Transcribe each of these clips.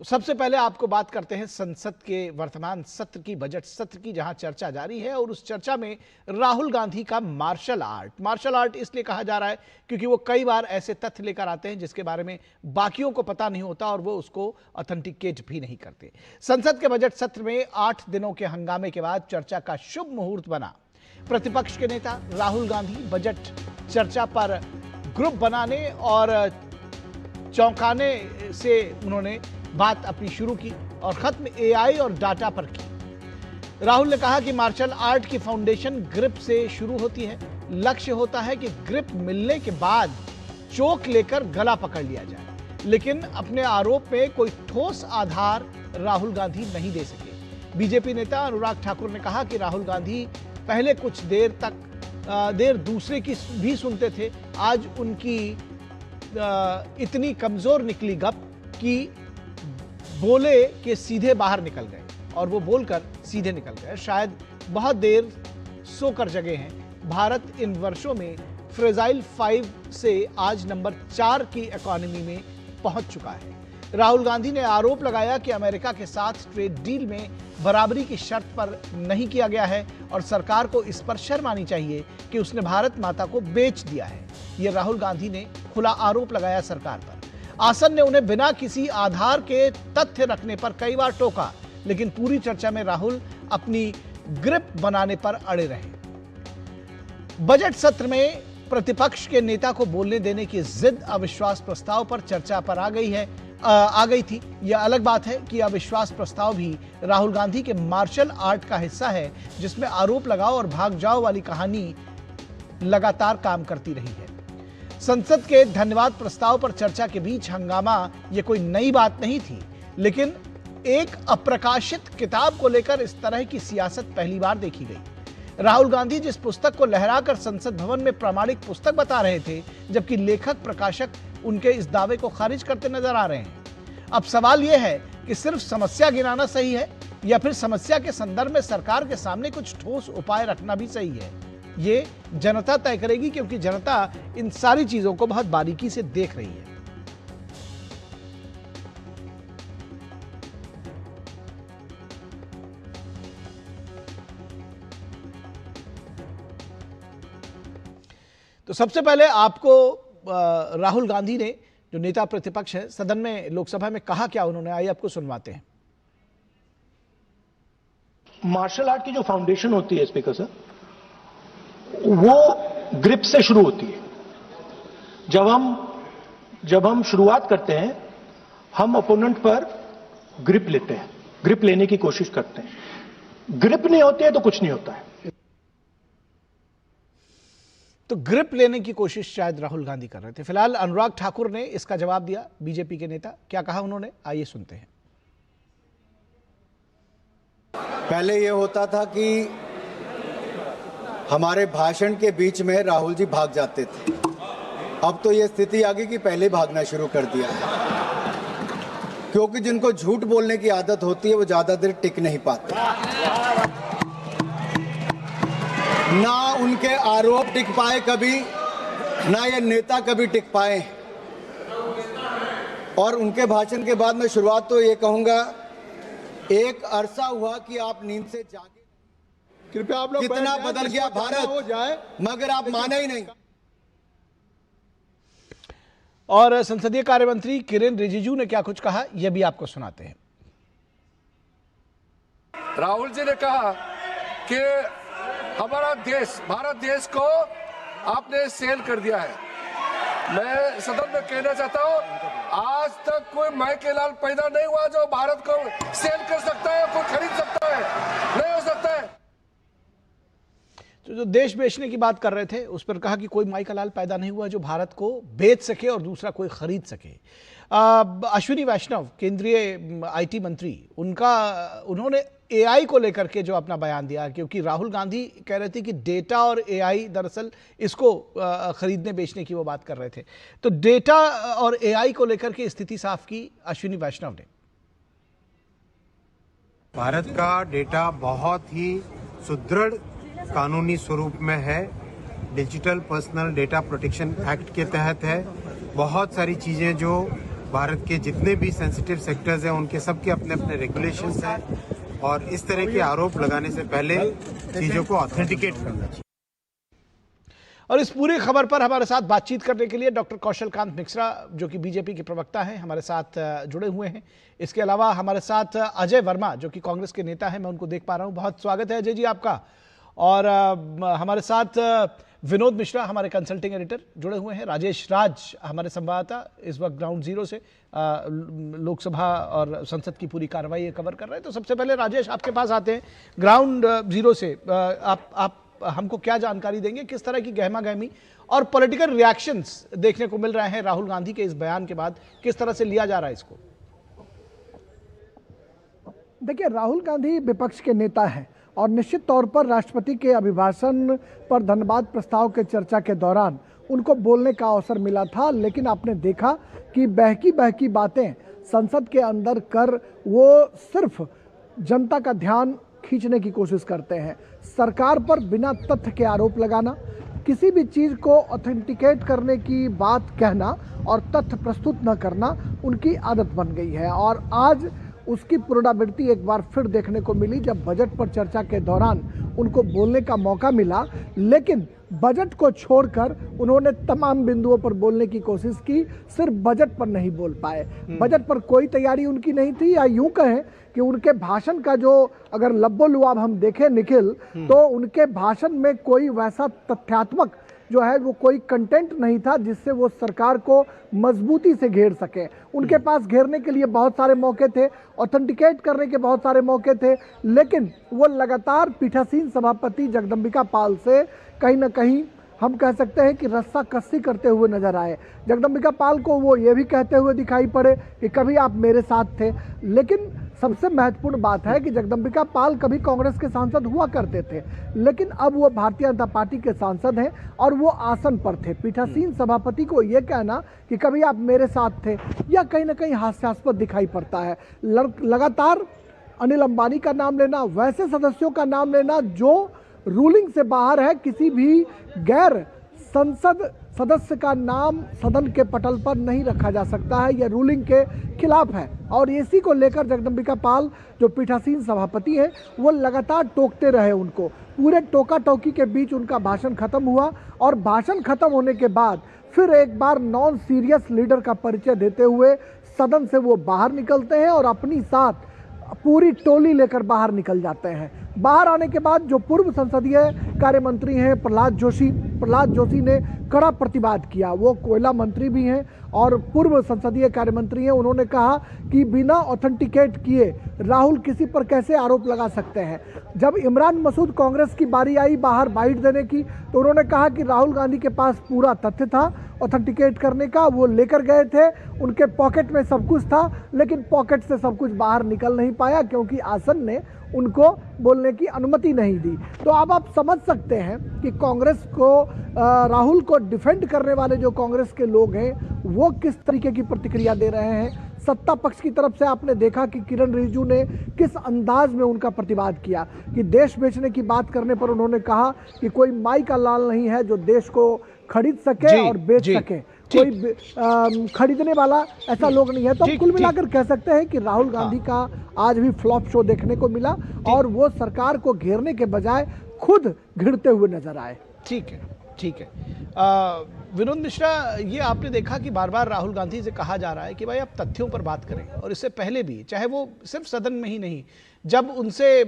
तो सबसे पहले आपको बात करते हैं संसद के वर्तमान सत्र की, बजट सत्र की, जहां चर्चा जारी है और उस चर्चा में राहुल गांधी का मार्शल आर्ट इसलिए कहा जा रहा है क्योंकि वो कई बार ऐसे तथ्य लेकर आते हैं जिसके बारे में बाकियों को पता नहीं होता और वो उसको ऑथेंटिकेट भी नहीं करते। संसद के बजट सत्र में 8 दिनों के हंगामे के बाद चर्चा का शुभ मुहूर्त बना। प्रतिपक्ष के नेता राहुल गांधी बजट चर्चा पर ग्रुप बनाने और चौंकाने से उन्होंने बात अपनी शुरू की और खत्म एआई और डाटा पर की। राहुल ने कहा कि मार्शल आर्ट की फाउंडेशन ग्रिप से शुरू होती है। लक्ष्य होता है कि ग्रिप मिलने के बाद चोक लेकर गला पकड़ लिया जाए, लेकिन अपने आरोप में कोई ठोस आधार राहुल गांधी नहीं दे सके। बीजेपी नेता अनुराग ठाकुर ने कहा कि राहुल गांधी पहले कुछ देर दूसरे की भी सुनते थे, आज उनकी इतनी कमजोर निकली गप कि बोले कि सीधे बाहर निकल गए और वो बोलकर सीधे निकल गए। शायद बहुत देर सोकर जगे हैं। भारत इन वर्षों में फ्रेजाइल 5 से आज नंबर 4 की इकोनॉमी में पहुंच चुका है। राहुल गांधी ने आरोप लगाया कि अमेरिका के साथ ट्रेड डील में बराबरी की शर्त पर नहीं किया गया है और सरकार को इस पर शर्म आनी चाहिए कि उसने भारत माता को बेच दिया है। यह राहुल गांधी ने खुला आरोप लगाया सरकार पर। आसन ने उन्हें बिना किसी आधार के तथ्य रखने पर कई बार टोका, लेकिन पूरी चर्चा में राहुल अपनी ग्रिप बनाने पर अड़े रहे। बजट सत्र में प्रतिपक्ष के नेता को बोलने देने की जिद अविश्वास प्रस्ताव पर चर्चा पर आ गई थी। यह अलग बात है कि अविश्वास प्रस्ताव भी राहुल गांधी के मार्शल आर्ट का हिस्सा है, जिसमें आरोप लगाओ और भाग जाओ वाली कहानी लगातार काम करती रही है। संसद के धन्यवाद प्रस्ताव पर चर्चा के बीच हंगामा यह कोई नई बात नहीं थी, लेकिन एक अप्रकाशित किताब को लेकर इस तरह की सियासत पहली बार देखी गई। राहुल गांधी जिस पुस्तक को लहराकर संसद भवन में प्रामाणिक पुस्तक बता रहे थे, जबकि लेखक प्रकाशक उनके इस दावे को खारिज करते नजर आ रहे हैं। अब सवाल यह है कि सिर्फ समस्या गिनाना सही है या फिर समस्या के संदर्भ में सरकार के सामने कुछ ठोस उपाय रखना भी सही है। ये जनता तय करेगी, क्योंकि जनता इन सारी चीजों को बहुत बारीकी से देख रही है। तो सबसे पहले आपको राहुल गांधी ने, जो नेता प्रतिपक्ष है, सदन में लोकसभा में कहा क्या उन्होंने, आइए आपको सुनवाते हैं। मार्शल आर्ट की जो फाउंडेशन होती है स्पीकर सर, वो ग्रिप से शुरू होती है। जब हम शुरुआत करते हैं, हम अपोनेंट पर ग्रिप लेते हैं, ग्रिप लेने की कोशिश करते हैं। ग्रिप नहीं होती है तो कुछ नहीं होता है। तो ग्रिप लेने की कोशिश शायद राहुल गांधी कर रहे थे। फिलहाल अनुराग ठाकुर ने इसका जवाब दिया। बीजेपी के नेता क्या कहा उन्होंने, आइए सुनते हैं। पहले यह होता था कि हमारे भाषण के बीच में राहुल जी भाग जाते थे। अब तो यह स्थिति आ गई कि पहले भागना शुरू कर दिया, क्योंकि जिनको झूठ बोलने की आदत होती है वो ज्यादा देर टिक नहीं पाते। ना उनके आरोप टिक पाए कभी, ना ये नेता कभी टिक पाए। और उनके भाषण के बाद मैं शुरुआत तो ये कहूंगा, एक अरसा हुआ कि आप नींद से जागे, कृपया आप लोग कितना बदल गया भारत हो जाए, मगर आप माने ही नहीं। और संसदीय कार्य मंत्री किरेन रिजिजू ने क्या कुछ कहा, यह भी आपको सुनाते हैं। राहुल जी ने कहा कि हमारा देश, भारत देश को आपने सेल कर दिया है। मैं सदन में कहना चाहता हूं, आज तक कोई माइके लाल पैदा नहीं हुआ जो भारत को सेल कर सकता है, कोई खरीद सकता है, नहीं हो सकता है। तो जो देश बेचने की बात कर रहे थे, उस पर कहा कि कोई माई का लाल पैदा नहीं हुआ जो भारत को बेच सके और दूसरा कोई खरीद सके। अश्विनी वैष्णव, केंद्रीय आईटी मंत्री, उन्होंने एआई को लेकर के जो अपना बयान दिया, क्योंकि राहुल गांधी कह रहे थे कि डेटा और एआई दरअसल इसको खरीदने बेचने की वो बात कर रहे थे। तो डेटा और एआई को लेकर के स्थिति साफ की अश्विनी वैष्णव ने। भारत का डेटा बहुत ही सुदृढ़ कानूनी स्वरूप में है। Digital personal data protection act के तहत है। बहुत सारी चीजें जो भारत के जितने भी सेंसिटिव सेक्टर्स हैं उनके सबके अपने अपने रेगुलेशंस हैं और इस तरह के आरोप लगाने से पहले चीज़ों को ऑथेंटिकेट करना चाहिए। और इस पूरी खबर पर हमारे साथ बातचीत करने के लिए डॉक्टर कौशल कांत मिश्रा, जो कि बीजेपी के प्रवक्ता हैं, हमारे साथ जुड़े हुए हैं। इसके अलावा हमारे साथ अजय वर्मा, जो कि कांग्रेस के नेता हैं, मैं उनको देख पा रहा हूं। बहुत स्वागत है अजय जी आपका। और हमारे साथ विनोद मिश्रा, हमारे कंसल्टिंग एडिटर, जुड़े हुए हैं। राजेश राज, हमारे संवाददाता, इस वक्त ग्राउंड जीरो से लोकसभा और संसद की पूरी कार्रवाई कवर कर रहे हैं। तो सबसे पहले राजेश, आपके पास आते हैं ग्राउंड जीरो से। आप हमको क्या जानकारी देंगे, किस तरह की गहमा गहमी और पॉलिटिकल रिएक्शंस देखने को मिल रहे हैं राहुल गांधी के इस बयान के बाद? किस तरह से लिया जा रहा है इसको? देखिए, राहुल गांधी विपक्ष के नेता हैं और निश्चित तौर पर राष्ट्रपति के अभिभाषण पर धन्यवाद प्रस्ताव के चर्चा के दौरान उनको बोलने का अवसर मिला था, लेकिन आपने देखा कि बहकी बहकी बातें संसद के अंदर कर वो सिर्फ जनता का ध्यान खींचने की कोशिश करते हैं। सरकार पर बिना तथ्य के आरोप लगाना, किसी भी चीज़ को ऑथेंटिकेट करने की बात कहना और तथ्य प्रस्तुत न करना उनकी आदत बन गई है। और आज उसकी पुनरावृत्ति एक बार फिर देखने को मिली जब बजट पर चर्चा के दौरान उनको बोलने का मौका मिला, लेकिन बजट को छोड़कर उन्होंने तमाम बिंदुओं पर बोलने की कोशिश की, सिर्फ बजट पर नहीं बोल पाए। बजट पर कोई तैयारी उनकी नहीं थी, या यूं कहें कि उनके भाषण का जो अगर लब्बो लुआब हम देखें निखिल, तो उनके भाषण में कोई वैसा तथ्यात्मक जो है वो कोई कंटेंट नहीं था जिससे वो सरकार को मजबूती से घेर सके। उनके पास घेरने के लिए बहुत सारे मौके थे, ऑथेंटिकेट करने के बहुत सारे मौके थे, लेकिन वो लगातार पीठासीन सभापति जगदम्बिका पाल से कहीं ना कहीं हम कह सकते हैं कि रस्सा कस्सी करते हुए नजर आए। जगदम्बिका पाल को वो ये भी कहते हुए दिखाई पड़े कि कभी आप मेरे साथ थे। लेकिन सबसे महत्वपूर्ण बात है कि जगदम्बिका पाल कभी कांग्रेस के सांसद हुआ करते थे, लेकिन अब वो भारतीय जनता पार्टी के सांसद हैं और वो आसन पर थे। पीठासीन सभापति को ये कहना कि कभी आप मेरे साथ थे, या कहीं ना कहीं हास्यास्पद दिखाई पड़ता है। लगातार अनिल अंबानी का नाम लेना, वैसे सदस्यों का नाम लेना जो रूलिंग से बाहर है, किसी भी गैर संसद सदस्य का नाम सदन के पटल पर नहीं रखा जा सकता है, यह रूलिंग के खिलाफ है। और इसी को लेकर जगदम्बिका पाल जो पीठासीन सभापति हैं वो लगातार टोकते रहे उनको। पूरे टोका टोकी के बीच उनका भाषण खत्म हुआ और भाषण खत्म होने के बाद फिर एक बार नॉन सीरियस लीडर का परिचय देते हुए सदन से वो बाहर निकलते हैं और अपनी साथ पूरी टोली लेकर बाहर निकल जाते हैं। बाहर आने के बाद जो पूर्व संसदीय कार्य मंत्री हैं प्रहलाद जोशी ने कड़ा प्रतिवाद किया। वो कोयला मंत्री भी हैं और पूर्व संसदीय कार्य मंत्री हैं। उन्होंने कहा कि बिना ऑथेंटिकेट किए राहुल किसी पर कैसे आरोप लगा सकते हैं। जब इमरान मसूद कांग्रेस की बारी आई बाहर बाइट देने की, तो उन्होंने कहा कि राहुल गांधी के पास पूरा तथ्य था ऑथेंटिकेट करने का, वो लेकर गए थे, उनके पॉकेट में सब कुछ था, लेकिन पॉकेट से सब कुछ बाहर निकल नहीं पाया क्योंकि आसन ने उनको बोलने की अनुमति नहीं दी। तो अब आप समझ सकते हैं कि कांग्रेस को राहुल को डिफेंड करने वाले जो कांग्रेस के लोग हैं वो किस तरीके की प्रतिक्रिया दे रहे हैं। सत्ता पक्ष की तरफ से आपने देखा कि किरण रिजिजू ने किस अंदाज में उनका प्रतिवाद किया कि देश बेचने की बात करने पर उन्होंने कहा कि कोई माई का लाल नहीं है जो देश को खरीद सके और बेच सके, कोई खरीदने वाला ऐसा लोग नहीं है। तो कुल मिलाकर कह सकते हैं कि राहुल गांधी का आज भी फ्लॉप शो देखने को मिला और वो सरकार को घेरने के बजाय खुद घिरते हुए नजर आए। ठीक है। विनोद मिश्रा, ये आपने देखा कि बार बार राहुल गांधी से कहा जा रहा है कि भाई आप तथ्यों पर बात करें, और इससे पहले भी, चाहे वो सिर्फ सदन में ही नहीं, जब उनसे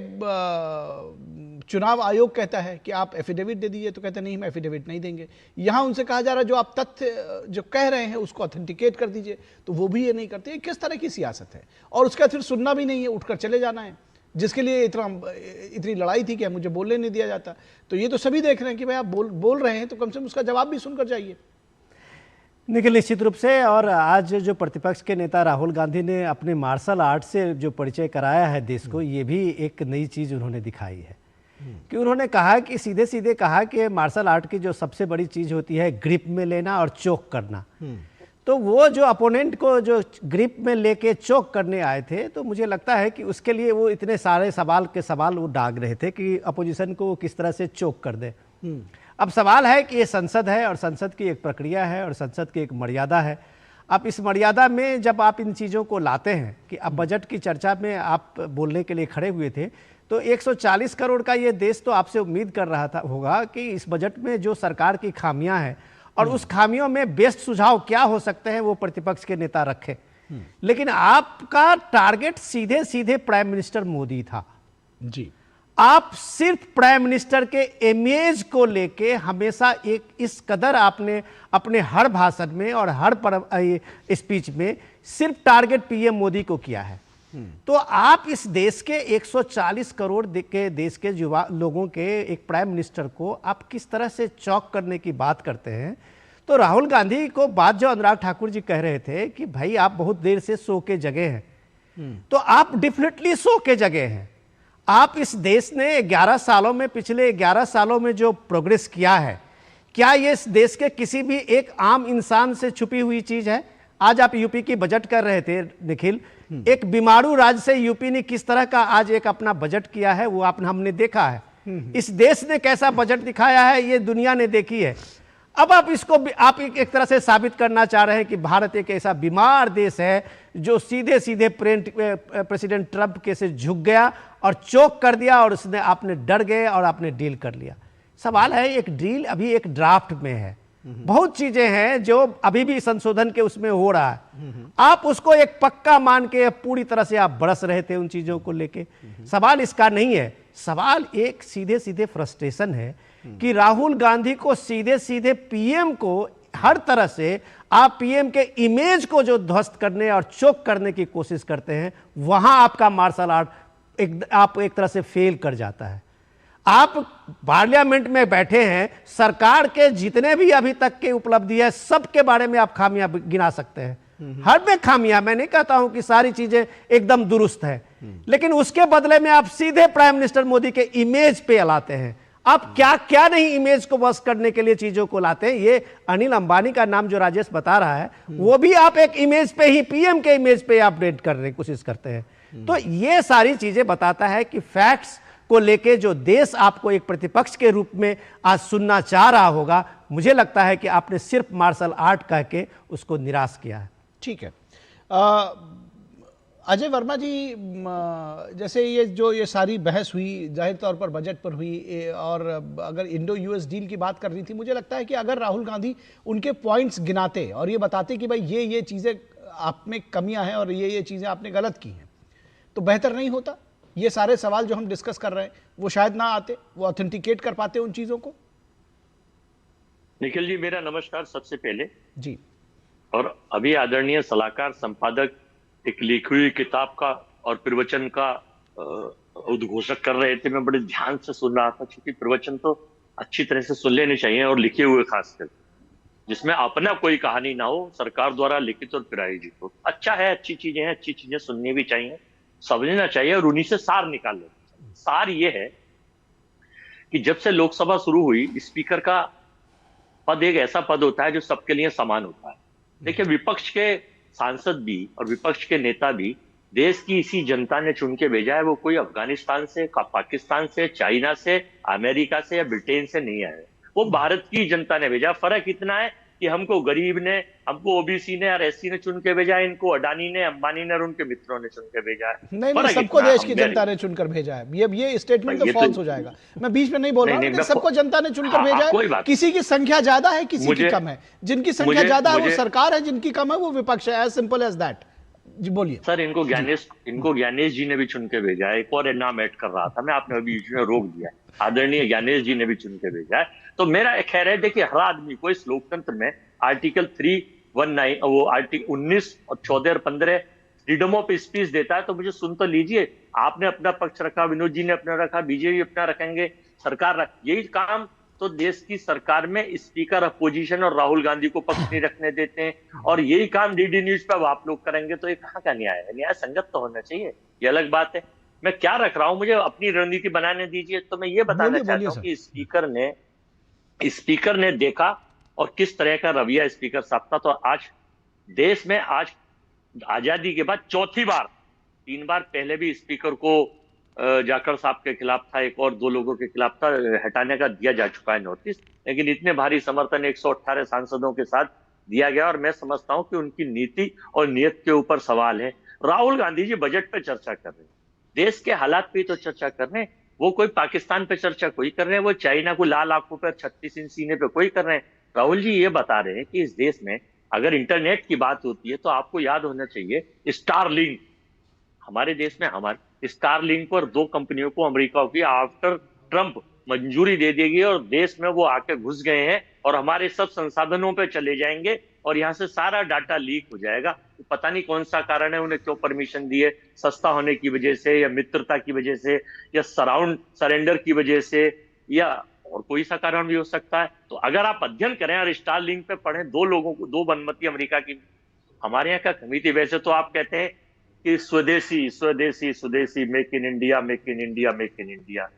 चुनाव आयोग कहता है कि आप एफिडेविट दे दीजिए तो कहते नहीं, हम एफिडेविट नहीं देंगे। यहाँ उनसे कहा जा रहा है जो आप तथ्य जो कह रहे हैं उसको ऑथेंटिकेट कर दीजिए, तो वो भी ये नहीं करते। ये किस तरह की सियासत है? और उसका फिर सुनना भी नहीं है, उठकर चले जाना है, जिसके लिए इतनी लड़ाई थी कि मुझे बोलने नहीं दिया जाता। तो ये तो सभी देख रहे हैं कि भाई आप बोल रहे हैं तो कम से कम उसका जवाब भी सुनकर जाइए। निखिल, निश्चित रूप से। और आज जो प्रतिपक्ष के नेता राहुल गांधी ने अपने मार्शल आर्ट से जो परिचय कराया है देश को, ये भी एक नई चीज़ उन्होंने दिखाई है कि उन्होंने कहा कि सीधे सीधे कहा कि मार्शल आर्ट की जो सबसे बड़ी चीज़ होती है ग्रिप में लेना और चोक करना। तो वो जो अपोनेंट को जो ग्रिप में लेके चोक करने आए थे, तो मुझे लगता है कि उसके लिए वो इतने सारे सवाल वो दाग रहे थे कि अपोजिशन को किस तरह से चोक कर दे। अब सवाल है कि ये संसद है और संसद की एक प्रक्रिया है और संसद की एक मर्यादा है। आप इस मर्यादा में जब आप इन चीज़ों को लाते हैं कि अब बजट की चर्चा में आप बोलने के लिए खड़े हुए थे, तो 140 करोड़ का ये देश तो आपसे उम्मीद कर रहा था होगा कि इस बजट में जो सरकार की खामियां हैं और उस खामियों में बेस्ट सुझाव क्या हो सकते हैं वो प्रतिपक्ष के नेता रखें। लेकिन आपका टारगेट सीधे सीधे प्राइम मिनिस्टर मोदी था जी। आप सिर्फ प्राइम मिनिस्टर के इमेज को लेके हमेशा एक इस कदर आपने अपने हर भाषण में और हर स्पीच में सिर्फ टारगेट पीएम मोदी को किया है। तो आप इस देश के 140 करोड़ के देश के युवा लोगों के एक प्राइम मिनिस्टर को आप किस तरह से चौक करने की बात करते हैं। तो राहुल गांधी को बात जो अनुराग ठाकुर जी कह रहे थे कि भाई आप बहुत देर से सो के जगे हैं, तो आप डेफिनेटली सो के जगे हैं। आप इस देश ने 11 सालों में, पिछले 11 सालों में जो प्रोग्रेस किया है, क्या ये इस देश के किसी भी एक आम इंसान से छुपी हुई चीज है? आज आप यूपी की बजट कर रहे थे निखिल, एक बीमारू राज्य से यूपी ने किस तरह का आज एक अपना बजट किया है वो हमने देखा है। इस देश ने कैसा बजट दिखाया है ये दुनिया ने देखी है। अब आप इसको आप एक तरह से साबित करना चाह रहे हैं कि भारत एक ऐसा बीमार देश है जो सीधे सीधे प्रेसिडेंट ट्रंप के से झुक गया और चोक कर दिया और उसने आपने डर गए और आपने डील कर लिया। सवाल है, एक डील अभी एक ड्राफ्ट में है, बहुत चीजें हैं जो अभी भी संशोधन के उसमें हो रहा है। आप उसको एक पक्का मान के पूरी तरह से आप बरस रहे थे उन चीजों को लेके। सवाल इसका नहीं है, सवाल एक सीधे सीधे फ्रस्ट्रेशन है कि राहुल गांधी को सीधे सीधे पीएम को हर तरह से आप पीएम के इमेज को जो ध्वस्त करने और चोक करने की कोशिश करते हैं, वहां आपका मार्शल आर्ट आप एक तरह से फेल कर जाता है। आप पार्लियामेंट में बैठे हैं, सरकार के जितने भी अभी तक के उपलब्धि है सबके बारे में आप खामियां गिना सकते हैं। हर में खामियां, मैं नहीं कहता हूं कि सारी चीजें एकदम दुरुस्त है, लेकिन उसके बदले में आप सीधे प्राइम मिनिस्टर मोदी के इमेज पे लाते हैं। आप क्या क्या नहीं इमेज को बस करने के लिए चीजों को लाते हैं। ये अनिल अंबानी का नाम जो राजेश बता रहा है, वो भी आप एक इमेज पे ही, पीएम के इमेज पे अपडेट करने की कोशिश करते हैं। तो ये सारी चीजें बताता है कि फैक्ट्स को लेके जो देश आपको एक प्रतिपक्ष के रूप में आज सुनना चाह रहा होगा, मुझे लगता है कि आपने सिर्फ मार्शल आर्ट कह के उसको निराश किया है। ठीक है। अजय वर्मा जी, जैसे ये सारी बहस हुई जाहिर तौर पर बजट पर हुई, और अगर इंडो यूएस डील की बात कर रही थी, मुझे लगता है कि अगर राहुल गांधी उनके पॉइंट्स गिनाते और ये बताते कि भाई ये चीज़ें आप में कमियां हैं और ये चीज़ें आपने गलत की हैं, तो बेहतर नहीं होता? ये सारे सवाल जो हम डिस्कस कर रहे हैं वो शायद ना आते, वो ऑथेंटिकेट कर पाते उन चीज़ों को। निखिल जी, मेरा नमस्कार सबसे पहले जी। और अभी आदरणीय सलाहकार संपादक एक लिखी हुई किताब का और प्रवचन का उद्घोषक कर रहे थे, मैं बड़े ध्यान से सुन रहा था, क्योंकि प्रवचन तो अच्छी तरह से सुन लेने चाहिए और लिखे हुए खासकर, जिसमें अपना कोई कहानी ना हो, सरकार द्वारा लिखित और प्रायोजित हो। अच्छा है, अच्छी चीजें हैं, अच्छी चीजें सुननी भी चाहिए, समझना चाहिए और उन्हीं से सार निकाल लेना चाहिए। सार ये है कि जब से लोकसभा शुरू हुई, स्पीकर का पद एक ऐसा पद होता है जो सबके लिए समान होता है। देखिए, विपक्ष के सांसद भी और विपक्ष के नेता भी देश की इसी जनता ने चुन के भेजा है। वो कोई अफगानिस्तान से, पाकिस्तान से, चाइना से, अमेरिका से या ब्रिटेन से नहीं आए, वो भारत की जनता ने भेजा। फर्क इतना है कि हमको गरीब ने, हमको ओबीसी ने और एससी ने चुन के भेजा है, इनको अडानी ने, अंबानी ने और उनके मित्रों ने चुन के भेजा है। नहीं, सबको देश की जनता ने चुनकर भेजा है। ये स्टेटमेंट तो फॉल्स हो जाएगा। मैं बीच में नहीं बोल रहा हूँ, सबको जनता ने चुनकर भेजा है। किसी की संख्या ज्यादा है, किसी की कम है। जिनकी संख्या ज्यादा है वो सरकार है, जिनकी कम है वो विपक्ष है। As simple as that. जी बोलिए सर। इनको ज्ञानेश जी ने भी चुन के भेजा है। एक और नाम ऐड कर रहा था मैं, आपने अभी बीच में रोक दिया। आदरणीय ज्ञानेश जी ने भी चुन के भेजा है। तो मेरा खैर है, देखिए, हर आदमी को इस लोकतंत्र में आर्टिकल 319, वो आर्टिकल 19 और 14 और 15 फ्रीडम ऑफ स्पीच देता है। तो मुझे सुन तो लीजिए। आपने अपना पक्ष रखा, विनोद जी ने अपना रखा, बीजेपी अपना रखेंगे, सरकार यही काम तो देश की सरकार में स्पीकर अपोजिशन और राहुल गांधी को पक्ष नहीं रखने देते हैं, और यही काम डीडी न्यूज पर आप लोग करेंगे। तो ये कहाँ का न्याय है? न्याय संगत तो होना चाहिए, ये अलग बात है। मैं क्या रख रहा हूं, मुझे अपनी रणनीति बनाने दीजिए। तो मैं ये बताना चाहता हूं कि स्पीकर ने देखा और किस तरह का रवैया स्पीकर साहब था। तो आज देश में, आज आजादी के बाद चौथी बार, 3 बार पहले भी स्पीकर को जाखड़ साहब के खिलाफ था, एक और 2 लोगों के खिलाफ था, हटाने का दिया जा चुका है नोटिस, लेकिन इतने भारी समर्थन 118 सांसदों के साथ दिया गया और मैं समझता हूं कि उनकी नीति और नीयत के ऊपर सवाल है। राहुल गांधी जी बजट पे चर्चा कर रहे हैं, देश के हालात पे तो चर्चा कर रहे हैं। वो कोई पाकिस्तान पे चर्चा कोई कर रहे हैं, वो चाइना को लाल आंखों पर 36 इंच सीने पे कोई कर रहे हैं। राहुल जी ये बता रहे हैं कि इस देश में अगर इंटरनेट की बात होती है तो आपको याद होना चाहिए स्टारलिंक, हमारे देश में हमारे स्टारलिंक पर 2 कंपनियों को अमेरिका की आफ्टर ट्रंप मंजूरी दे दी गई और देश में वो आके घुस गए हैं और हमारे सब संसाधनों पे चले जाएंगे और यहाँ से सारा डाटा लीक हो जाएगा। तो पता नहीं कौन सा कारण है, उन्हें क्यों परमिशन दी है, सस्ता होने की वजह से या मित्रता की वजह से या सरेंडर की वजह से या और कोई सा कारण भी हो सकता है। तो अगर आप अध्ययन करें और स्टारलिंक पे पढ़ें, 2 लोगों को 2 वनमती अमेरिका की हमारे यहाँ का कमी थी। वैसे तो आप कहते हैं कि स्वदेशी स्वदेशी स्वदेशी, make in India make in India make in India,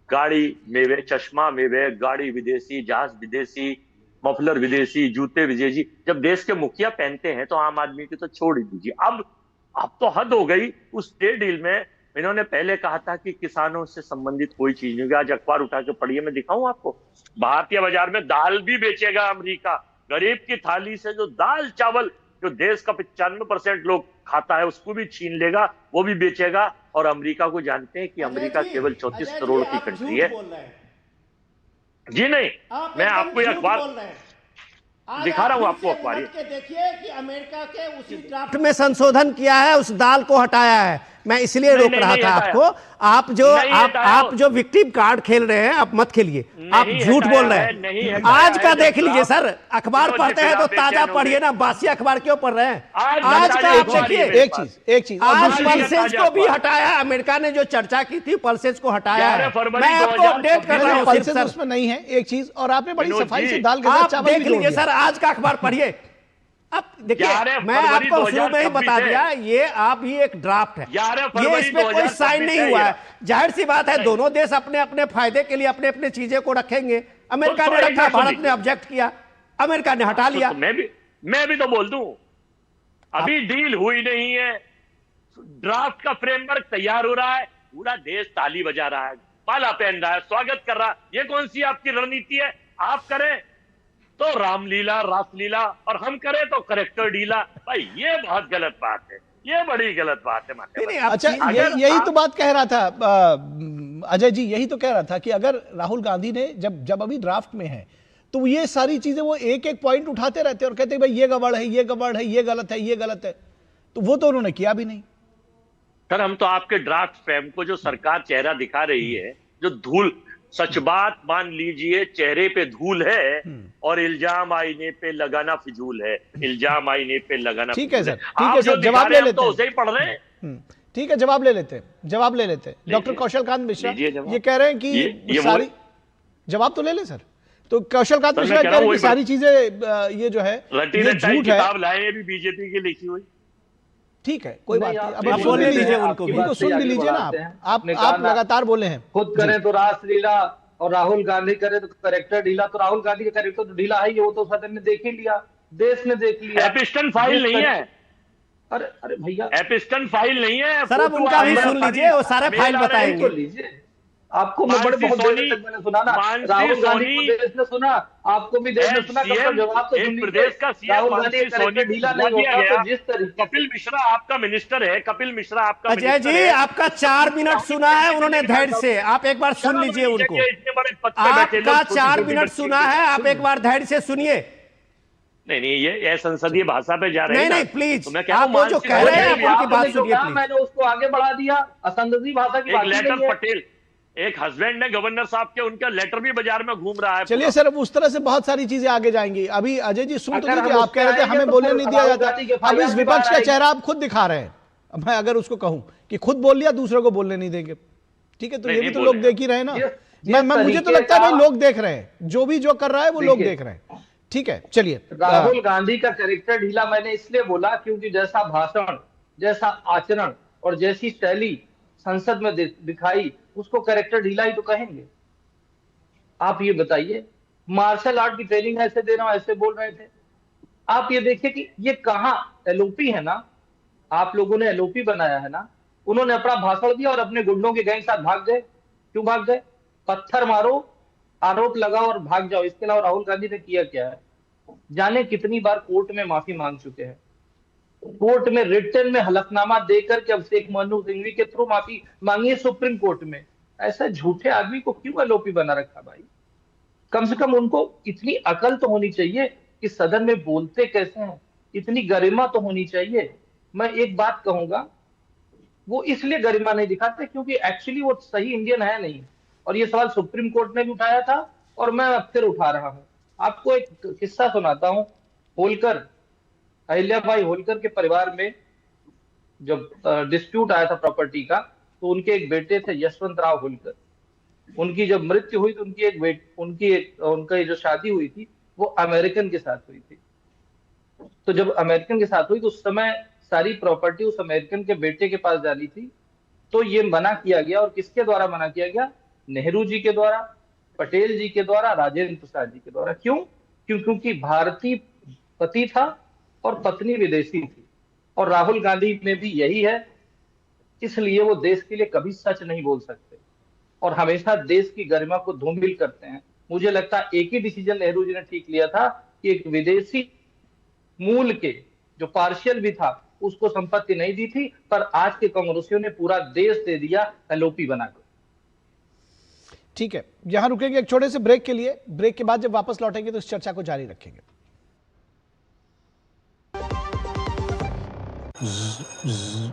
गाड़ी में वे, चश्मा में वे, गाड़ी विदेशी, जहाज विदेशी, मफलर विदेशी, जूते विदेशी। जब देश के मुखिया पहनते हैं तो आम आदमी की तो छोड़ ही दीजिए। अब तो हद हो गई। उस ट्रेड डील में इन्होंने पहले कहा था कि किसानों से संबंधित कोई चीज नहीं होगी। आज अखबार उठा के पढ़िए, मैं दिखाऊं आपको, भारतीय बाजार में दाल भी बेचेगा अमेरिका। गरीब की थाली से जो दाल चावल जो देश का 95% लोग खाता है उसको भी छीन लेगा, वो भी बेचेगा। और अमेरिका को जानते हैं कि अमेरिका केवल 34 करोड़ की कंट्री है। जी नहीं, मैं आपको ये अखबार दिखा रहा हूं, आपको अखबार देखिए कि अमेरिका के उसी ड्राफ्ट में संशोधन किया है, उस दाल को हटाया है। मैं इसलिए रोक रहा था आपको। आप जो विक्टिम कार्ड खेल रहे हैं, आप मत खेलिए, आप झूठ बोल रहे हैं। आज का देख लीजिए सर, अखबार पढ़ते हैं तो ताजा पढ़िए ना, बासी अखबार क्यों पढ़ रहे हैं? आज का आप देखिए, एक चीज आज पल्सेज को भी हटाया है, अमेरिका ने जो चर्चा की थी पल्सेज को हटाया है। मैं आपको अपडेट कर रहा हूँ, पल्सेज उसमें नहीं है। एक चीज और आपने बड़ी सफाई से दाल के साथ देख लीजिए सर, आज का अखबार पढ़िए। अब देखिए, मैं आपको शुरू में ही बता दिया, ये आप ही एक ड्राफ्ट है, ये इसमें कोई साइन नहीं हुआ है। जाहिर सी बात है, दोनों देश अपने अपने फायदे के लिए अपने अपने चीजें को रखेंगे। अमेरिका ने रखा, भारत ने ऑब्जेक्ट किया, अमेरिका ने हटा लिया। मैं भी तो बोल दूं, अभी डील हुई नहीं है, ड्राफ्ट का फ्रेमवर्क तैयार हो रहा है, पूरा देश ताली बजा रहा है, माला पहन रहा है, स्वागत कर रहा है। ये कौन सी आपकी रणनीति है? आप करें तो रामलीला रासलीला और हम करें तो करेक्टर डीला। भाई ये बहुत गलत बात है, ये बड़ी गलत बात है। अच्छा, यही तो बात कह रहा था अजय जी, यही तो कह रहा था कि अगर राहुल गांधी ने जब अभी ड्राफ्ट में है तो ये सारी चीजें वो एक एक पॉइंट उठाते रहते और कहते भाई ये गड़बड़ है, ये गड़बड़ है, ये गलत है, ये गलत है, तो वो तो उन्होंने किया भी नहीं। सर हम तो आपके ड्राफ्ट फ्रेम को, जो सरकार चेहरा दिखा रही है, जो धूल, सच बात मान लीजिए चेहरे पे धूल है और इल्जाम आईने पे लगाना फिजूल है, इल्जाम आईने पे लगाना। ठीक है सर, ठीक है सर, जवाब ले लेते हैं, उसे ही पढ़ रहे हैं। ठीक है, जवाब ले लेते हैं। डॉक्टर कौशल कांत मिश्रा ये कह रहे हैं कि सारी, जवाब तो ले ले सर। तो कौशल कांत मिश्रा कह रहे हैं कि सारी चीजें ये जो है ये झूठ है। किताब लाए भी बीजेपी की लिखी हुई। ठीक है, कोई बात नहीं, अब सुन भी लीजिए, उनको भी तो सुन भी लीजिए ना। आप लगातार बोले हैं, खुद करें तो रासलीला और राहुल गांधी करे तो करेक्टर ढीला। तो राहुल गांधी का करेक्टर तो ढीला है, वो तो सदन ने देख ही लिया, देश ने देख लिया। एपिस्टन फाइल नहीं है, अरे भैया एपिस्टन फाइल नहीं है सर, अब उनका भी सुन लीजिए, वो सारे फाइल बताएंगे आपको। मैं बड़े बहुत देर तक मैंने सुना ना, राहुल गांधी को देश ने सुना, आपको भी देश ने सुना, जवाब तो सुन लीजिए। राहुल गांधी करेक्टर ढीला नहीं होता तो जिस तरीके। कपिल मिश्रा आपका मिनिस्टर है, कपिल मिश्रा आपका अजय जी, आपका 4 मिनट सुना है उन्होंने धैर्य से, आप एक बार सुन लीजिए उनको। आपका 4 मिनट सुना है, आप एक बार धैर्य से सुनिए। नहीं, ये संसदीय भाषा पे जा रहे हैं। नहीं प्लीज, आप वो जो कह रहे हैं आप उनकी बात सुनिए प्लीज। मैंने उसको आगे बढ़ा दिया, संसदीय भाषा की बात नहीं है। पटेल, एक हस्बैंड ने गवर्नर साहब के, उनका लेटर भी बाजार में घूम रहा है। चलिए सर, अब उस तरह से बहुत सारी चीजें आगे जाएंगी। अभी अजय जी सुन तो लीजिए, आप कह रहे थे हमें बोलने नहीं दिया जाता। अब इस विपक्ष का चेहरा आप खुद दिखा रहे हैं। मैं अगर उसको कहूं कि खुद बोल लिया, दूसरों को बोलने नहीं देंगे, ठीक है, तो ये भी तो लोग देख ही रहे हैं ना। मुझे तो लगता है भाई लोग देख रहे हैं, जो भी जो कर रहा है वो लोग देख रहे हैं। ठीक है, चलिए। राहुल गांधी का कैरेक्टर ढीला मैंने इसलिए बोला क्योंकि जैसा भाषण, जैसा आचरण और जैसी शैली संसद में दिखाई, उसको कैरेक्टर ढीला ही तो कहेंगे। आप ये बताइए, मार्शल आर्ट की ट्रेनिंग ऐसे दे रहा हूं, ऐसे बोल रहे थे। आप ये देखिए कि ये कहां एलओपी है ना, आप लोगों ने एलओपी बनाया है ना। उन्होंने अपना भाषण दिया और अपने गुंडों के गैंग साथ भाग गए। क्यों भाग गए? पत्थर मारो, आरोप लगाओ और भाग जाओ। इसके अलावा राहुल गांधी ने किया क्या है? जाने कितनी बार कोर्ट में माफी मांग चुके हैं, कोर्ट में रिटर्न में हलफनामा देकर के अभिषेक मनु सिंघवी के थ्रू माफी मांगी है सुप्रीम कोर्ट में। ऐसा झूठे आदमी को क्यों एलओपी बना रखा भाई? कम से कम उनको इतनी अकल तो होनी चाहिए कि सदन में बोलते कैसे हैं, इतनी गरिमा तो होनी चाहिए। मैं एक बात कहूंगा, वो इसलिए गरिमा नहीं दिखाते क्योंकि एक्चुअली वो सही इंडियन है नहीं, और ये सवाल सुप्रीम कोर्ट ने भी उठाया था और मैं अब फिर उठा रहा हूं। आपको एक किस्सा सुनाता हूं। होलकर, अहिल्याबाई होलकर के परिवार में जब डिस्प्यूट आया था प्रॉपर्टी का, तो उनके एक बेटे थे यशवंत राव होलकर। उनकी जब मृत्यु हुई तो उनकी जो शादी हुई थी वो अमेरिकन के साथ हुई थी। तो जब अमेरिकन के साथ हुई तो उस समय सारी प्रॉपर्टी उस अमेरिकन के बेटे के पास जानी थी। तो ये मना किया गया, और किसके द्वारा मना किया गया? नेहरू जी के द्वारा, पटेल जी के द्वारा, राजेंद्र प्रसाद जी के द्वारा। क्यों? क्योंकि भारतीय पति था और पत्नी विदेशी थी, और राहुल गांधी में भी यही है। इसलिए वो देश के लिए कभी सच नहीं बोल सकते और हमेशा देश की गरिमा को धूमिल करते हैं। मुझे लगता है एक ही डिसीजन नेहरू जी ने ठीक लिया था कि एक विदेशी मूल के जो पार्शियल भी था उसको संपत्ति नहीं दी थी, पर आज के कांग्रेसियों ने पूरा देश दे दिया एलओपी बनाकर। ठीक है, यहां रुकेंगे एक छोटे से ब्रेक के लिए। ब्रेक के बाद जब वापस लौटेंगे तो इस चर्चा को जारी रखेंगे।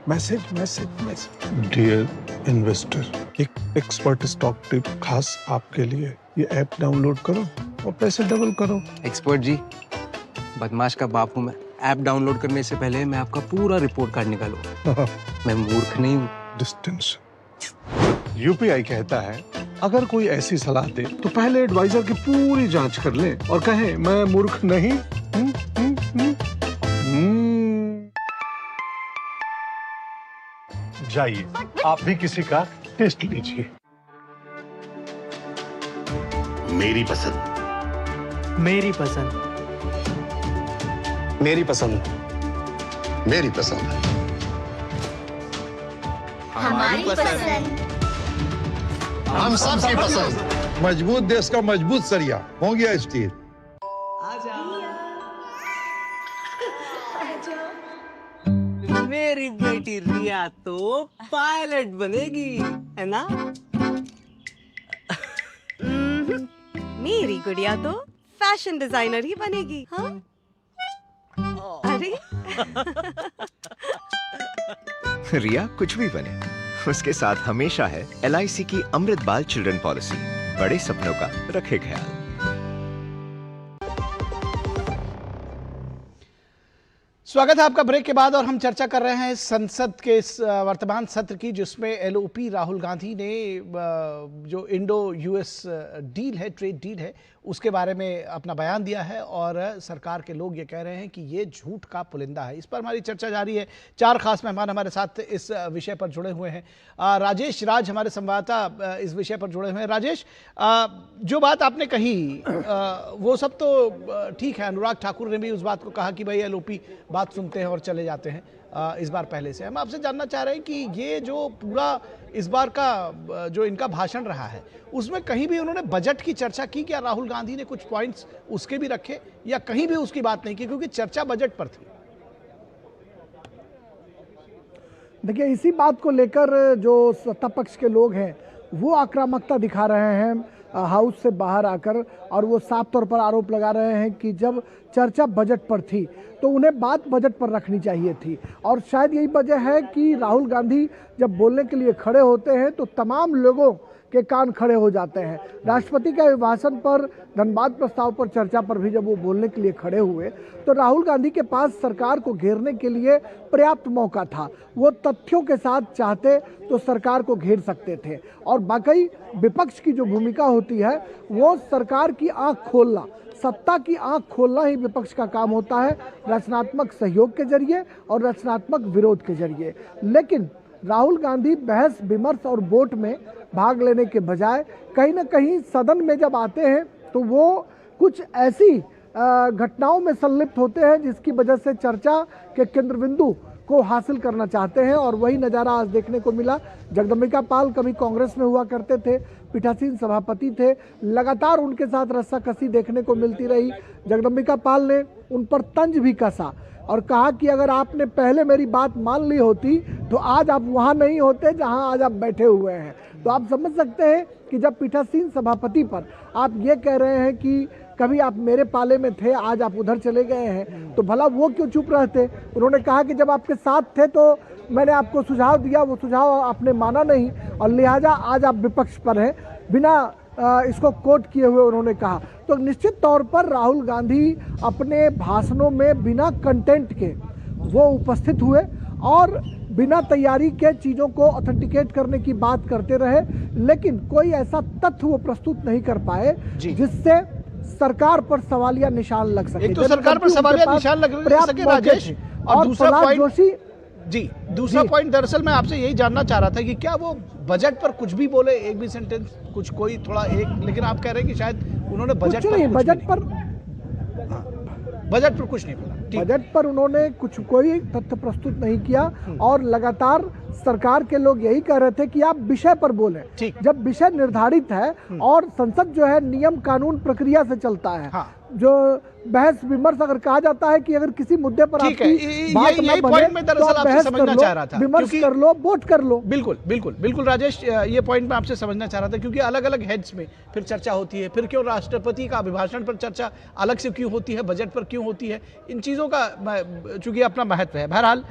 मैसेज डियर इन्वेस्टर, एक एक्सपर्ट स्टॉक टिप खास आपके लिए। ये ऐप डाउनलोड करो और पैसे डबल करो। एक्सपर्ट जी, बदमाश का बाप हूं मैं। ऐप डाउनलोड करने से पहले मैं आपका पूरा रिपोर्ट कार्ड निकालूंगा। मैं मूर्ख नहीं हूँ। डिस्टेंस यूपीआई कहता है अगर कोई ऐसी सलाह दे तो पहले एडवाइजर की पूरी जांच कर ले और कहे मैं मूर्ख नहीं। जाइए आप भी किसी का टेस्ट लीजिए। मेरी पसंद, मेरी पसंद, मेरी पसंद, मेरी पसंद, हमारी पसंद, हम सबकी पसंद। मजबूत देश का मजबूत सरिया हो गया स्टील। मेरी बेटी रिया तो पायलट बनेगी, है ना? मेरी गुड़िया तो फैशन डिजाइनर ही बनेगी। हाँ? अरे रिया कुछ भी बने, उसके साथ हमेशा है LIC की अमृत बाल चिल्ड्रन पॉलिसी। बड़े सपनों का रखे ख्याल। स्वागत है आपका ब्रेक के बाद, और हम चर्चा कर रहे हैं संसद के इस वर्तमान सत्र की, जिसमें LOP राहुल गांधी ने जो इंडो US डील है, ट्रेड डील है, उसके बारे में अपना बयान दिया है। और सरकार के लोग ये कह रहे हैं कि ये झूठ का पुलिंदा है। इस पर हमारी चर्चा जारी है। चार खास मेहमान हमारे साथ इस विषय पर जुड़े हुए हैं। राजेश राज हमारे संवाददाता इस विषय पर जुड़े हुए हैं। राजेश, जो बात आपने कही वो सब तो ठीक है। अनुराग ठाकुर ने भी उस बात को कहा कि भाई LOP बात सुनते हैं और चले जाते हैं। इस बार पहले से हम आपसे जानना चाह रहे हैं कि ये जो पूरा इस बार का जो इनका भाषण रहा है उसमें कहीं भी उन्होंने बजट की चर्चा की? क्या राहुल गांधी ने कुछ पॉइंट्स उसके भी रखे, या कहीं भी उसकी बात नहीं की, क्योंकि चर्चा बजट पर थी? देखिए, इसी बात को लेकर जो सत्ता पक्ष के लोग हैं वो आक्रामकता दिखा रहे हैं हाउस से बाहर आकर, और वो साफ तौर पर आरोप लगा रहे हैं कि जब चर्चा बजट पर थी तो उन्हें बात बजट पर रखनी चाहिए थी। और शायद यही वजह है कि राहुल गांधी जब बोलने के लिए खड़े होते हैं तो तमाम लोगों के कान खड़े हो जाते हैं। राष्ट्रपति के अभिभाषण पर, धन्यवाद प्रस्ताव पर चर्चा पर भी जब वो बोलने के लिए खड़े हुए तो राहुल गांधी के पास सरकार को घेरने के लिए पर्याप्त मौका था। वो तथ्यों के साथ चाहते तो सरकार को घेर सकते थे। और वाकई विपक्ष की जो भूमिका होती है वो सरकार की आंख खोलना, सत्ता की आंख खोलना ही विपक्ष का काम होता है, रचनात्मक सहयोग के जरिए और रचनात्मक विरोध के जरिए। लेकिन राहुल गांधी बहस विमर्श और वोट में भाग लेने के बजाय कहीं ना कहीं सदन में जब आते हैं तो वो कुछ ऐसी घटनाओं में संलिप्त होते हैं जिसकी वजह से चर्चा के केंद्र बिंदु को हासिल करना चाहते हैं और वही नज़ारा आज देखने को मिला। जगदम्बिका पाल कभी कांग्रेस में हुआ करते थे, पीठासीन सभापति थे, लगातार उनके साथ रस्साकसी देखने को मिलती रही। जगदम्बिका पाल ने उन पर तंज भी कसा और कहा कि अगर आपने पहले मेरी बात मान ली होती तो आज आप वहाँ नहीं होते जहाँ आज आप बैठे हुए हैं। तो आप समझ सकते हैं कि जब पीठासीन सभापति पर आप ये कह रहे हैं कि कभी आप मेरे पाले में थे, आज आप उधर चले गए हैं, तो भला वो क्यों चुप रहते। उन्होंने कहा कि जब आपके साथ थे तो मैंने आपको सुझाव दिया, वो सुझाव आपने माना नहीं और लिहाजा आज आप विपक्ष पर हैं, बिना इसको कोट किए हुए उन्होंने कहा। तो निश्चित तौर पर राहुल गांधी अपने भाषणों में बिना कंटेंट के वो उपस्थित हुए और बिना तैयारी के चीज़ों को ऑथेंटिकेट करने की बात करते रहे, लेकिन कोई ऐसा तथ्य वो प्रस्तुत नहीं कर पाए जिससे सरकार पर सवालिया निशान लग सके। एक तो सरकार पर सवालिया निशान लग सके राजेश, और दूसरा पॉइंट जी, दूसरा पॉइंट दरअसल मैं आपसे यही जानना चाह रहा था कि क्या वो बजट पर कुछ भी बोले, एक भी सेंटेंस कुछ कोई थोड़ा एक, लेकिन आप कह रहे हैं कि शायद उन्होंने बजट पर कुछ नहीं बोला। बजट पर उन्होंने कोई तथ्य प्रस्तुत नहीं किया और लगातार सरकार के लोग यही कह रहे थे कि आप विषय पर बोलें। जब विषय निर्धारित है और संसद जो है नियम कानून प्रक्रिया से चलता है, जो बहस विमर्श अगर कहा जाता है कि अगर किसी मुद्दे पर आपकी बात न बने तो आप बहस कर लो, विमर्श कर लो, वोट कर लो। बिल्कुल बिल्कुल बिल्कुल राजेश, ये पॉइंट मैं आपसे समझना चाह रहा था, क्योंकि अलग अलग हेड्स में फिर चर्चा होती है, फिर क्यों राष्ट्रपति का अभिभाषण पर चर्चा अलग से क्यों होती है, बजट पर क्यों होती है, इन चीज़ों का चूंकि अपना महत्व है। बहरहाल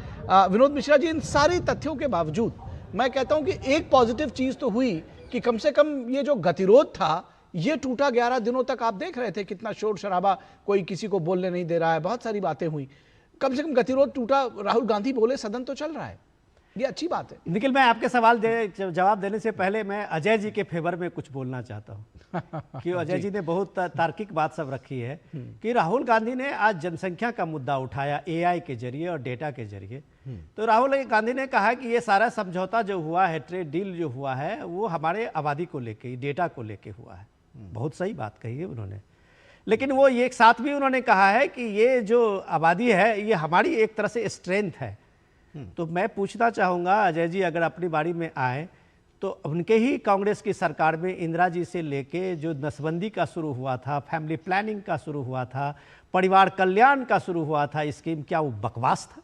विनोद मिश्रा जी, इन सारे तथ्यों के बावजूद मैं कहता हूं कि एक पॉजिटिव चीज तो हुई कि कम से कम ये जो गतिरोध था ये टूटा। 11 दिनों तक आप देख रहे थे कितना शोर शराबा, कोई किसी को बोलने नहीं दे रहा है, बहुत सारी बातें हुई, कम से कम गतिरोध टूटा, राहुल गांधी बोले, सदन तो चल रहा है, ये अच्छी बात है। निखिल, मैं आपके सवाल जवाब देने से पहले मैं अजय जी के फेवर में कुछ बोलना चाहता हूं कि अजय जी ने बहुत तार्किक बात सब रखी है कि राहुल गांधी ने आज जनसंख्या का मुद्दा उठाया एआई के जरिए और डेटा के जरिए। तो राहुल गांधी ने कहा कि ये सारा समझौता जो हुआ है, ट्रेड डील जो हुआ है, वो हमारे आबादी को लेके, डेटा को लेके हुआ है। बहुत सही बात कही है उन्होंने, लेकिन वो ये एक साथ भी उन्होंने कहा है कि ये जो आबादी है ये हमारी एक तरह से स्ट्रेंथ है। तो मैं पूछना चाहूँगा अजय जी, अगर अपनी बारी में आए तो उनके ही कांग्रेस की सरकार में इंदिरा जी से लेके जो नसबंदी का शुरू हुआ था, फैमिली प्लानिंग का शुरू हुआ था, परिवार कल्याण का शुरू हुआ था स्कीम, क्या वो बकवास था?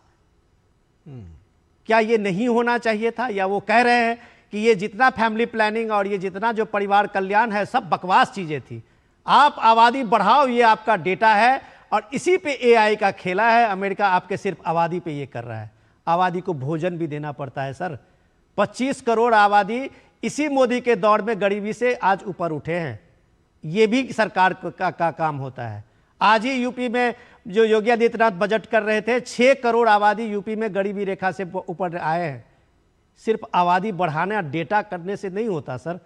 क्या ये नहीं होना चाहिए था? या वो कह रहे हैं कि ये जितना फैमिली प्लानिंग और ये जितना जो परिवार कल्याण है सब बकवास चीज़ें थी, आप आबादी बढ़ाओ, ये आपका डेटा है और इसी पे एआई का खेला है। अमेरिका आपके सिर्फ आबादी पे ये कर रहा है, आबादी को भोजन भी देना पड़ता है सर। 25 करोड़ आबादी इसी मोदी के दौर में गरीबी से आज ऊपर उठे हैं, ये भी सरकार का काम होता है। आज ही यूपी में जो योगी आदित्यनाथ बजट कर रहे थे, 6 करोड़ आबादी यूपी में गरीबी रेखा से ऊपर आए हैं। सिर्फ आबादी बढ़ाना डेटा करने से नहीं होता सर,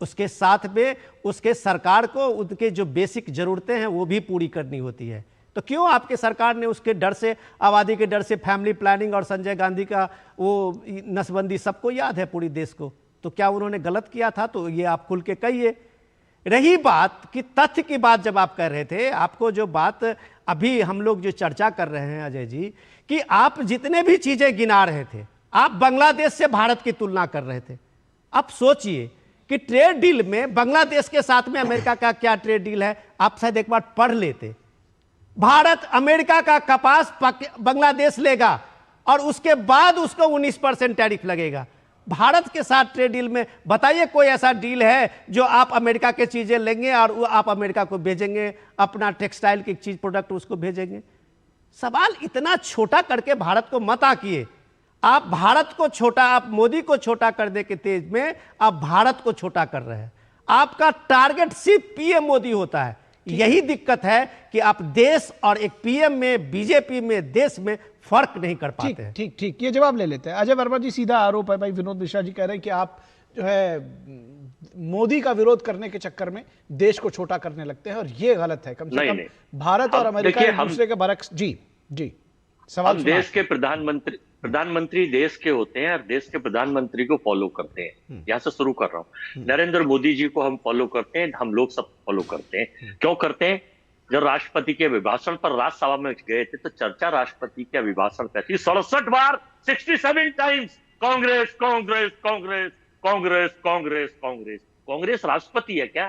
उसके साथ में उसके सरकार को उनके जो बेसिक ज़रूरतें हैं वो भी पूरी करनी होती है। तो क्यों आपके सरकार ने उसके डर से, आबादी के डर से फैमिली प्लानिंग और संजय गांधी का वो नसबंदी सबको याद है पूरी देश को, तो क्या उन्होंने गलत किया था? तो ये आप खुल के कहिए। रही बात कि तथ्य की बात, जब आप कह रहे थे, आपको जो बात अभी हम लोग जो चर्चा कर रहे हैं अजय जी, कि आप जितने भी चीज़ें गिना रहे थे, आप बांग्लादेश से भारत की तुलना कर रहे थे। आप सोचिए कि ट्रेड डील में बांग्लादेश के साथ में अमेरिका का क्या ट्रेड डील है, आप शायद एक बार पढ़ लेते। भारत अमेरिका का कपास बांग्लादेश लेगा और उसके बाद उसको 19% टैरिफ लगेगा। भारत के साथ ट्रेड डील में बताइए कोई ऐसा डील है जो आप अमेरिका के चीजें लेंगे और आप अमेरिका को भेजेंगे, अपना टेक्सटाइल की चीज प्रोडक्ट उसको भेजेंगे? सवाल इतना छोटा करके भारत को मत आकिए। आप भारत को छोटा, आप मोदी को छोटा करने के तेज में आप भारत को छोटा कर रहे हैं। आपका टारगेट सिर्फ पीएम मोदी होता है। यही दिक्कत है कि आप देश और एक पीएम में, बीजेपी में, देश में फर्क नहीं कर पाते हैं। ठीक ठीक, ये जवाब ले लेते हैं। अजय वर्मा जी, सीधा आरोप है भाई, विनोद मिश्रा जी कह रहे हैं कि आप जो है मोदी का विरोध करने के चक्कर में देश को छोटा करने लगते हैं और ये गलत है। कम से कम भारत और अमेरिका एक दूसरे के बरक्स। जी जी, सवाल। देश के प्रधानमंत्री देश के होते हैं और देश के प्रधानमंत्री को फॉलो करते हैं। यहां से शुरू कर रहा हूं। नरेंद्र मोदी जी को हम फॉलो करते हैं, हम लोग सब फॉलो करते हैं। क्यों करते हैं? जब राष्ट्रपति के अभिभाषण पर राज्यसभा में गए थे तो चर्चा राष्ट्रपति के अभिभाषण पे थी 67 बार, 67 टाइम्स कांग्रेस कांग्रेस कांग्रेस कांग्रेस कांग्रेस कांग्रेस। कांग्रेस राष्ट्रपति है क्या?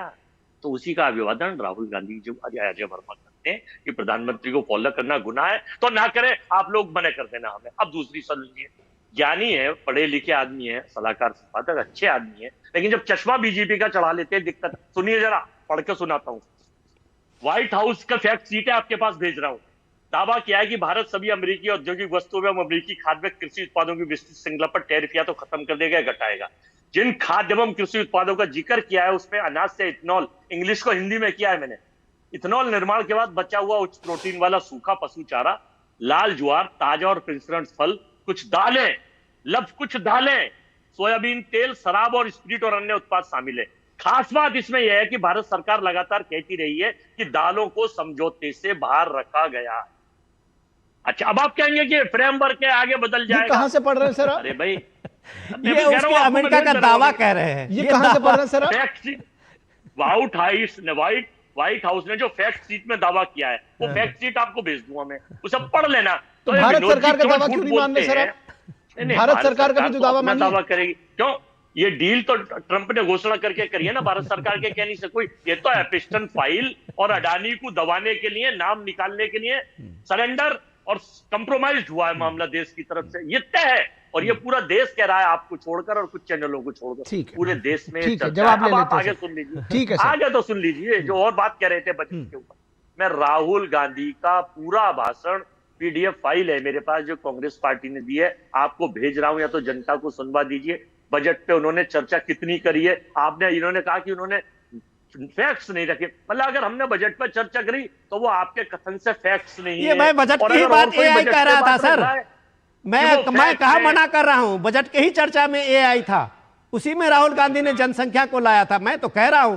तो उसी का अभिवादन राहुल गांधी जो अजय वर्मा करते हैं कि प्रधानमंत्री को फॉलो करना गुनाह है तो ना करें, आप लोग मना कर देना हमें। अब दूसरी सुनिए, ज्ञानी है, पढ़े लिखे आदमी है, सलाहकार संपादक अच्छे आदमी है, लेकिन जब चश्मा बीजेपी का चढ़ा लेते हैं दिक्कत। सुनिए जरा, पढ़ के सुनाता हूं। व्हाइट हाउस का फैक्ट शीट है, आपके पास भेज रहा हूं। दावा किया है कि भारत सभी अमेरिकी औद्योगिक वस्तुओं एवं अमेरिकी खाद्य कृषि उत्पादों की विस्तृत श्रृंखला पर टैरिफ या तो खत्म कर देगा या घटाएगा। जिन खाद्य एवं कृषि उत्पादों का जिक्र किया है उसमें अनाज से इथेनॉल, इंग्लिश को हिंदी में किया है मैंने, इथेनॉल निर्माण के बाद बचा हुआ उच्च प्रोटीन वाला सूखा पशु चारा, लाल ज्वार, ताजा और प्रसंस्कृत फल, कुछ दालें, सोयाबीन तेल, शराब और स्प्रिट और अन्य उत्पाद शामिल है। खास बात इसमें यह है कि भारत सरकार लगातार कहती रही है कि दालों को समझौते से बाहर रखा गया। अच्छा, अब आप कहेंगे कि फ्रेमवर्क के आगे बदल जाएगा। कहां से पढ़ रहे हैं सर? अरे भाई, ये उसके अमेरिका का दावा कह रहे हैं। ये कहां से पढ़ रहे हैं सर? व्हाइट हाउस ने जो फैक्ट शीट में दावा किया है वो फैक्ट शीट आपको भेज दूंगा मैं, उसे पढ़ लेना। तो भारत सरकार का दावा क्यों नहीं मान रहे सर? भारत सरकार का भी तो दावा करेगी। क्यों? ये डील तो ट्रंप ने घोषणा करके करी है ना, भारत सरकार के कहने से कोई। ये तो एपिस्टन फाइल और अडानी को दबाने के लिए, नाम निकालने के लिए सरेंडर और कंप्रोमाइज हुआ है मामला देश की तरफ से। ये तय है और ये पूरा देश कह रहा है, आपको छोड़कर और कुछ चैनलों को छोड़कर पूरे देश में। जवाब ले लेते आप आगे सुन लीजिए। ठीक है, आगे तो सुन लीजिए जो और बात कह रहे थे बजट के ऊपर। मैं राहुल गांधी का पूरा भाषण, पीडीएफ फाइल है मेरे पास जो कांग्रेस पार्टी ने दी है, आपको भेज रहा हूं, या तो जनता को सुनवा दीजिए। बजट पे उन्होंने चर्चा कितनी करी है। इन्होंने कहा कि उन्होंने फैक्ट्स नहीं रखे, मतलब अगर हमने बजट पर चर्चा करी तो वो आपके कथन से फैक्ट्स नहीं है। मैं बजट की बात एआई कह रहा था सर, मैं कहा मना कर रहा हूं। बजट के ही चर्चा में एआई था, उसी में राहुल गांधी ने जनसंख्या को लाया था। मैं तो कह रहा हूं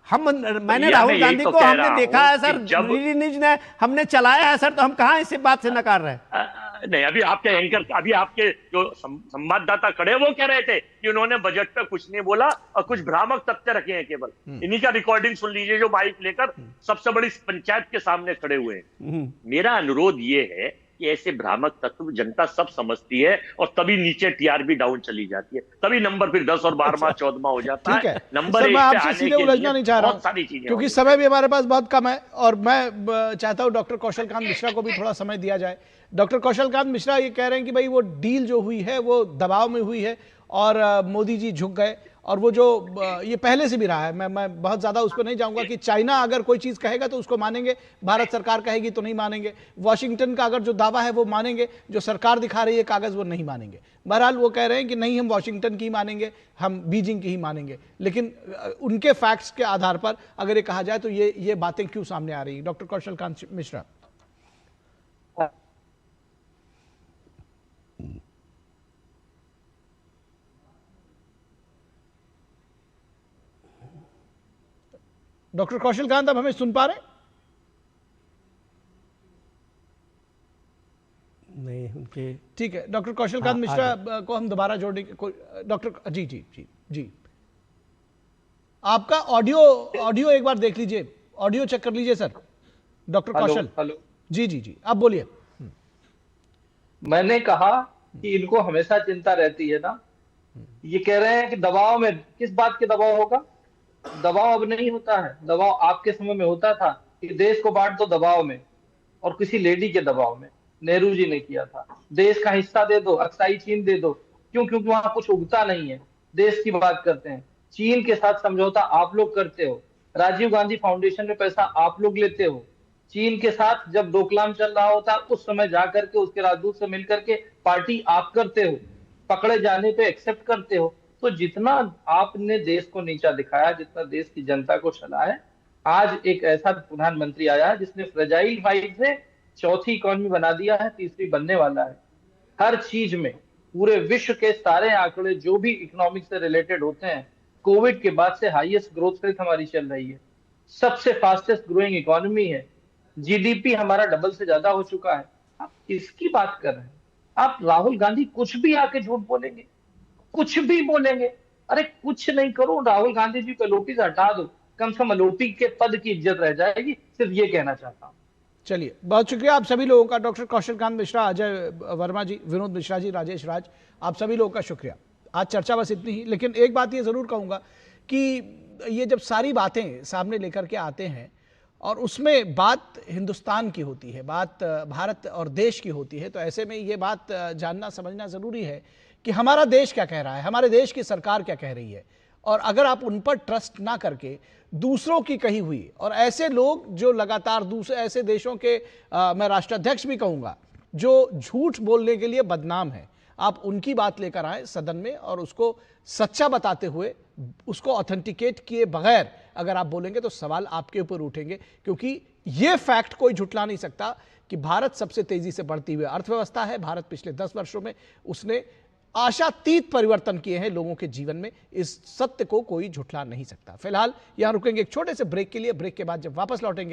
मैंने राहुल गांधी को हमने देखा है सर, न्यूज ने हमने चलाया है सर, तो हम कहां इस बात से नकार रहे हैं? नहीं, अभी आपके जो संवाददाता खड़े वो कह रहे थे कि उन्होंने बजट पे कुछ नहीं बोला और कुछ भ्रामक तथ्य रखे हैं केवल। इन्हीं का रिकॉर्डिंग सुन लीजिए जो माइक लेकर सबसे बड़ी पंचायत के सामने खड़े हुए हैं। मेरा अनुरोध ये है कि ऐसे भ्रामक तत्व जनता सब समझती है और तभी नीचे टीआरपी डाउन चली जाती है, तभी नंबर फिर 10 और 12वां 14वां हो जाता है। नंबर मैं आपसे सीधे उलझना नहीं चाह रहा हूं क्योंकि समय भी हमारे पास बहुत कम है और मैं चाहता हूं डॉक्टर कौशल कांत मिश्रा को भी थोड़ा समय दिया जाए। डॉक्टर कौशल कांत मिश्रा ये कह रहे हैं कि भाई वो डील जो हुई है वो दबाव में हुई है और मोदी जी झुक गए, और वो जो ये पहले से भी रहा है। मैं बहुत ज्यादा उस पर नहीं जाऊंगा कि चाइना अगर कोई चीज कहेगा तो उसको मानेंगे, भारत सरकार कहेगी तो नहीं मानेंगे। वॉशिंगटन का अगर जो दावा है वो मानेंगे, जो सरकार दिखा रही है कागज वो नहीं मानेंगे। बहरहाल वो कह रहे हैं कि नहीं, हम वॉशिंगटन की ही मानेंगे, हम बीजिंग की ही मानेंगे। लेकिन उनके फैक्ट्स के आधार पर अगर ये कहा जाए तो ये बातें क्यों सामने आ रही है? डॉक्टर कौशल कांत मिश्रा। डॉक्टर कौशल कांत, आप हमें सुन पा रहे हैं? नहीं, उनके ठीक है। डॉक्टर कौशल कांत मिश्रा को हम दोबारा जोड़ने की डॉक्टर जी आपका ऑडियो एक बार देख लीजिए, ऑडियो चेक कर लीजिए सर। डॉक्टर कौशल। हेलो जी आप बोलिए। मैंने कहा कि इनको हमेशा चिंता रहती है ना, ये कह रहे हैं कि दबाव में, किस बात के दबाव होगा? दबाव अब नहीं होता है, दबाव आपके समय में होता था कि देश को बांट दो दबाव में, और किसी लेडी के दबाव में। नेहरू जी ने किया था, देश का हिस्सा दे दो, अक्साई चीन दे दो। क्यों? क्योंकि वहां कुछ उगता नहीं है। देश की बात करते हैं, चीन के साथ समझौता आप लोग करते हो, राजीव गांधी फाउंडेशन में पैसा आप लोग लेते हो। चीन के साथ जब डोकलाम चल रहा होता उस समय जाकर के उसके राजदूत से मिलकर के पार्टी आप करते हो, पकड़े जाने पे एक्सेप्ट करते हो। तो जितना आपने देश को नीचा दिखाया, जितना देश की जनता को चलाया, आज एक ऐसा प्रधानमंत्री आया है जिसने फ्रेजाइल 5 से चौथी इकोनॉमी बना दिया है, तीसरी बनने वाला है। हर चीज में पूरे विश्व के सारे आंकड़े जो भी इकोनॉमिक्स से रिलेटेड होते हैं, कोविड के बाद से हाईएस्ट ग्रोथ रेट हमारी चल रही है, सबसे फास्टेस्ट ग्रोइंग इकोनॉमी है, जीडीपी हमारा डबल से ज्यादा हो चुका है। आप किसकी बात कर रहे हैं? आप राहुल गांधी कुछ भी आके झूठ बोलेंगे, कुछ भी बोलेंगे। अरे कुछ नहीं करो, राहुल गांधी जी पे नोटिस हटा दो, कम से कम अलोपी के पद की इज्जत रह जाएगी। सिर्फ ये कहना चाहता हूँ। चलिए, बहुत शुक्रिया आप सभी लोगों का, डॉक्टर कौशल कांत मिश्रा, अजय वर्मा जी, विनोद मिश्रा जी, राजेश राज, आप सभी लोगों का शुक्रिया। आज चर्चा बस इतनी ही, लेकिन एक बात ये जरूर कहूंगा कि ये जब सारी बातें सामने लेकर के आते हैं और उसमें बात हिंदुस्तान की होती है, बात भारत और देश की होती है, तो ऐसे में ये बात जानना समझना जरूरी है कि हमारा देश क्या कह रहा है, हमारे देश की सरकार क्या कह रही है। और अगर आप उन पर ट्रस्ट ना करके दूसरों की कही हुई, और ऐसे लोग जो लगातार दूसरे ऐसे देशों के मैं राष्ट्राध्यक्ष भी कहूंगा जो झूठ बोलने के लिए बदनाम है, आप उनकी बात लेकर आए सदन में और उसको सच्चा बताते हुए, उसको ऑथेंटिकेट किए बगैर अगर आप बोलेंगे तो सवाल आपके ऊपर उठेंगे, क्योंकि यह फैक्ट कोई झुटला नहीं सकता कि भारत सबसे तेजी से बढ़ती हुई अर्थव्यवस्था है। भारत पिछले 10 वर्षों में उसने आशातीत परिवर्तन किए हैं लोगों के जीवन में, इस सत्य को कोई झुटला नहीं सकता। फिलहाल यहां रुकेंगे एक छोटे से ब्रेक के लिए, ब्रेक के बाद जब वापस लौटेंगे